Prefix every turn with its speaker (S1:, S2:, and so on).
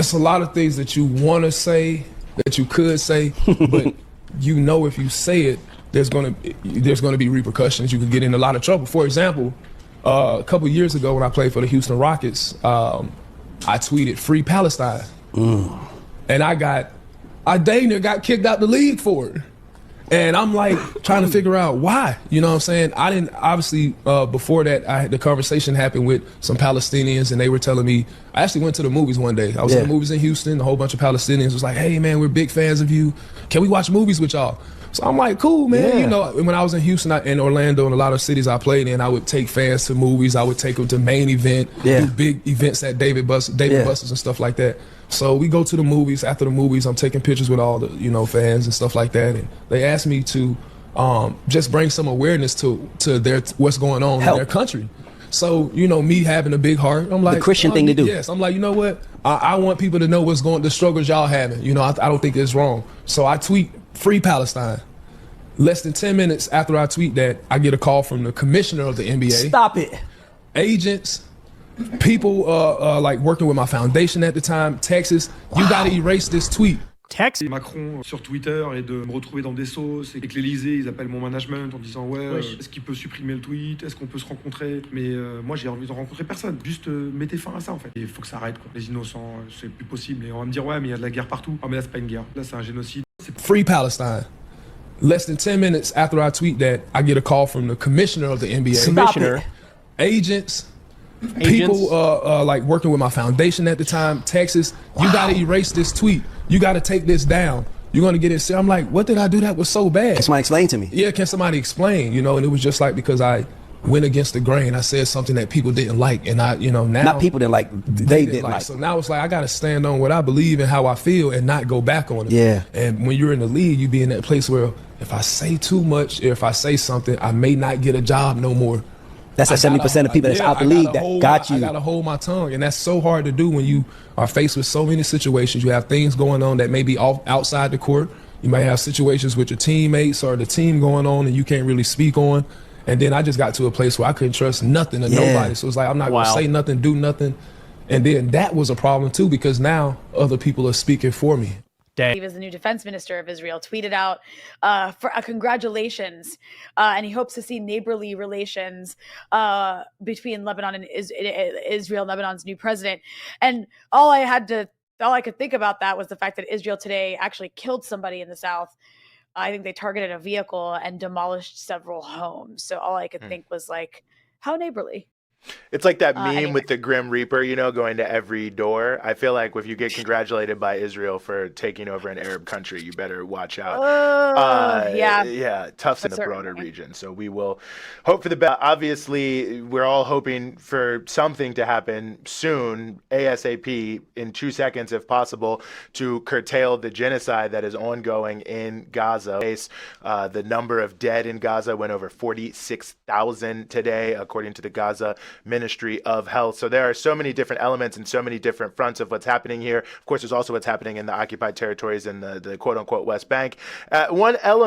S1: it's a lot of things that you want to say, that you could say, but you know if you say it, there's gonna be repercussions. You could get in a lot of trouble. For example, a couple years ago when I played for the Houston Rockets, I tweeted "Free Palestine," and I dang near got kicked out the league for it. And I'm like trying to figure out why, you know what I'm saying? I didn't, obviously, before that, the conversation happened with some Palestinians and they were telling me, I actually went to the movies one day. I was in the movies in Houston, a whole bunch of Palestinians was like, hey man, we're big fans of you. Can we watch movies with y'all? So I'm like, cool, man. You know, when I was in Houston and Orlando and a lot of cities I played in, I would take fans to movies. I would take them to main event, do big events at David Buster's and stuff like that. So we go to the movies. After the movies, I'm taking pictures with all the, you know, fans and stuff like that. And they asked me to just bring some awareness to what's going on in their country. So, you know, me having a big heart, I'm like,
S2: the Christian thing to do.
S1: Yes, I'm like, you know what? I want people to know the struggles y'all having. You know, I don't think it's wrong. So I tweet "Free Palestine." Less than 10 minutes after I tweet that, I get a call from the commissioner of the NBA.
S2: Stop it.
S1: Agents, people like working with my foundation at the time, Texas, you got to erase this tweet.
S3: Texas.
S4: Macron sur Twitter et de me retrouver dans des sauces et que l'Elysée ils appellent mon management en disant est-ce qu'il peut supprimer le tweet, est-ce qu'on peut se rencontrer, mais moi j'ai envie de rencontrer personne, juste mettez fin à ça en fait. Il faut que ça arrête quoi. Les innocents c'est plus possible et on va me dire ouais mais il y a de la guerre partout. Ah mais là c'est pas une guerre, là c'est un génocide.
S1: Free Palestine. Less than 10 minutes after I tweet that, I get a call from the commissioner of the NBA.
S2: Commissioner.
S1: Agents, people like working with my foundation at the time, Texas, you got to erase this tweet. You got to take this down. You're going to get it. I'm like, what did I do that was so bad?
S2: Can somebody explain to me?
S1: Yeah, can somebody explain? You know, and it was just like because I went against the grain. I said something that people didn't like, and I, you know, now
S2: not people didn't like, they didn't like.
S1: So now it's like I got to stand on what I believe and how I feel, and not go back on it.
S2: Yeah.
S1: And when you're in the league, you be in that place where if I say too much, or if I say something, I may not get a job no more.
S2: That's like 70% of people that's out the league that got you.
S1: I gotta hold my tongue, and that's so hard to do when you are faced with so many situations. You have things going on that may be outside the court. You might have situations with your teammates or the team going on, and you can't really speak on. And then I just got to a place where I couldn't trust nothing or nobody. So it's like I'm not gonna say nothing, do nothing. And then that was a problem too because now other people are speaking for me.
S5: He was the new defense minister of Israel, tweeted out for congratulations, and he hopes to see neighborly relations between Lebanon and Israel, Lebanon's new president. And all I could think about that was the fact that Israel today actually killed somebody in the south. I think they targeted a vehicle and demolished several homes. So all I could think was like, how neighborly.
S6: It's like that meme with the Grim Reaper, you know, going to every door. I feel like if you get congratulated by Israel for taking over an Arab country, you better watch out. Yeah, tough in the broader region. So we will hope for the best. Obviously, we're all hoping for something to happen soon, ASAP, in 2 seconds if possible, to curtail the genocide that is ongoing in Gaza. The number of dead in Gaza went over 46,000 today, according to the Gaza Ministry of Health. So there are so many different elements and so many different fronts of what's happening here. Of course, there's also what's happening in the occupied territories in the quote-unquote West Bank. One element